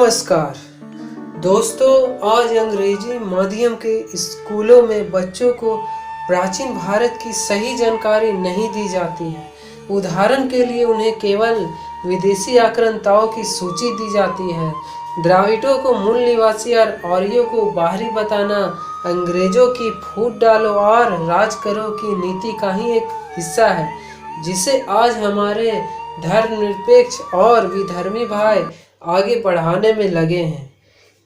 नमस्कार दोस्तों, आज अंग्रेजी माध्यम के स्कूलों में बच्चों को प्राचीन भारत की सही जानकारी नहीं दी जाती है। उदाहरण के लिए उन्हें केवल विदेशी आक्रांताओं की सूची दी जाती है। द्राविडों को मूल निवासी और आर्यों को बाहरी बताना अंग्रेजों की फूट डालो और राज करो की नीति का ही एक हिस्सा है, जिसे आज हमारे धर्मनिरपेक्ष और विधर्मी भाई आगे बढ़ाने में लगे हैं।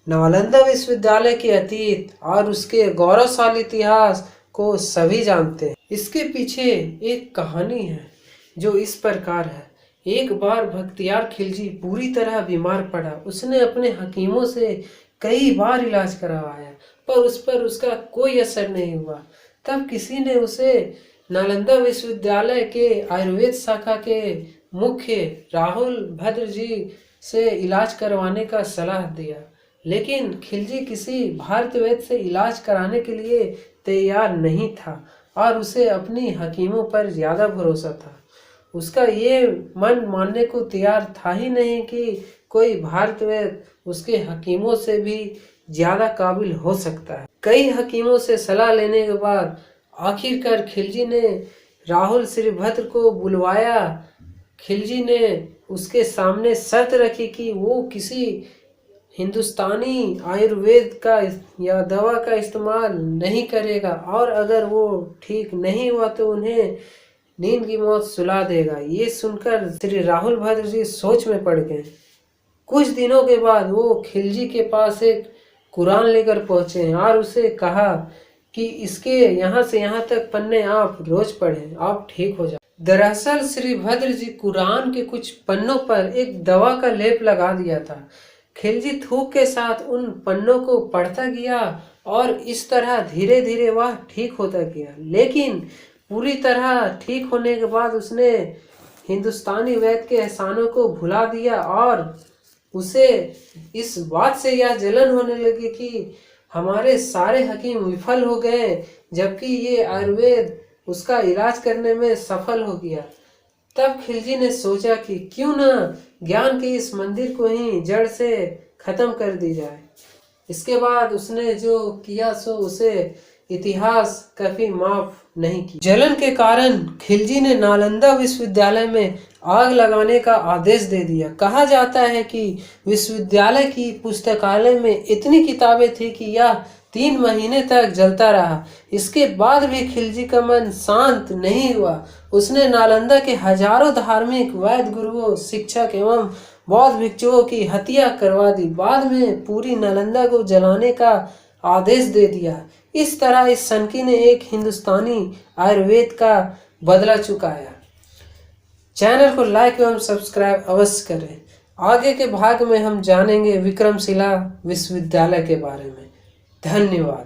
नालंदा विश्वविद्यालय के अतीत और उसके गौरवशाली इतिहास को सभी जानते हैं। इसके पीछे एक कहानी है जो इस प्रकार है। एक बार बख्तियार खिलजी पूरी तरह बीमार पड़ा। उसने अपने हकीमों से कई बार इलाज करवाया, पर उस पर उसका कोई असर नहीं हुआ। तब किसी ने उसे नालंदा विश्वविद्यालय के आयुर्वेद शाखा के मुख्य राहुल भद्र जी से इलाज करवाने का सलाह दिया, लेकिन खिलजी किसी भारतीय वैद्य से इलाज कराने के लिए तैयार नहीं था और उसे अपनी हकीमों पर ज़्यादा भरोसा था। उसका ये मन मानने को तैयार था ही नहीं कि कोई भारतीय वैद्य उसके हकीमों से भी ज़्यादा काबिल हो सकता है। कई हकीमों से सलाह लेने के बाद आखिरकार खिलजी ने राहुल श्रीभद्र को बुलवाया। खिलजी ने उसके सामने शर्त रखी कि वो किसी हिंदुस्तानी आयुर्वेद का या दवा का इस्तेमाल नहीं करेगा और अगर वो ठीक नहीं हुआ तो उन्हें नींद की मौत सुला देगा। ये सुनकर श्री राहुल भद्र जी सोच में पड़ गए। कुछ दिनों के बाद वो खिलजी के पास एक कुरान लेकर पहुंचे और उसे कहा कि इसके यहाँ से यहाँ तक पन्ने आप रोज पढ़ें, आप ठीक हो जाए। दरअसल श्री भद्र जी कुरान के कुछ पन्नों पर एक दवा का लेप लगा दिया था। खिलजी थूक के साथ उन पन्नों को पढ़ता गया और इस तरह धीरे धीरे वह ठीक होता गया। लेकिन पूरी तरह ठीक होने के बाद उसने हिंदुस्तानी वैद्य के एहसानों को भुला दिया और उसे इस बात से यह जलन होने लगी कि हमारे सारे हकीम विफल हो गए, जबकि ये आयुर्वेद उसका इलाज करने में सफल हो गया। तब खिलजी ने सोचा कि क्यों ना ज्ञान के इस मंदिर को ही जड़ से खत्म कर दी जाए। इसके बाद उसने जो किया सो उसे इतिहास कभी माफ नहीं की। जलन के कारण खिलजी ने नालंदा विश्वविद्यालय में आग लगाने का आदेश दे दिया। कहा जाता है कि विश्वविद्यालय की पुस्तकालय में इतनी किताबें थी कि यह 3 महीने तक जलता रहा। इसके बाद भी खिलजी का मन शांत नहीं हुआ। उसने नालंदा के हजारों धार्मिक वैद्य गुरुओं, शिक्षक एवं बौद्ध भिक्षुओं की हत्या करवा दी। बाद में पूरी नालंदा को जलाने का आदेश दे दिया। इस तरह इस सनकी ने एक हिंदुस्तानी आयुर्वेद का बदला चुकाया। चैनल को लाइक एवं सब्सक्राइब अवश्य करें। आगे के भाग में हम जानेंगे विक्रमशिला विश्वविद्यालय के बारे में। धन्यवाद।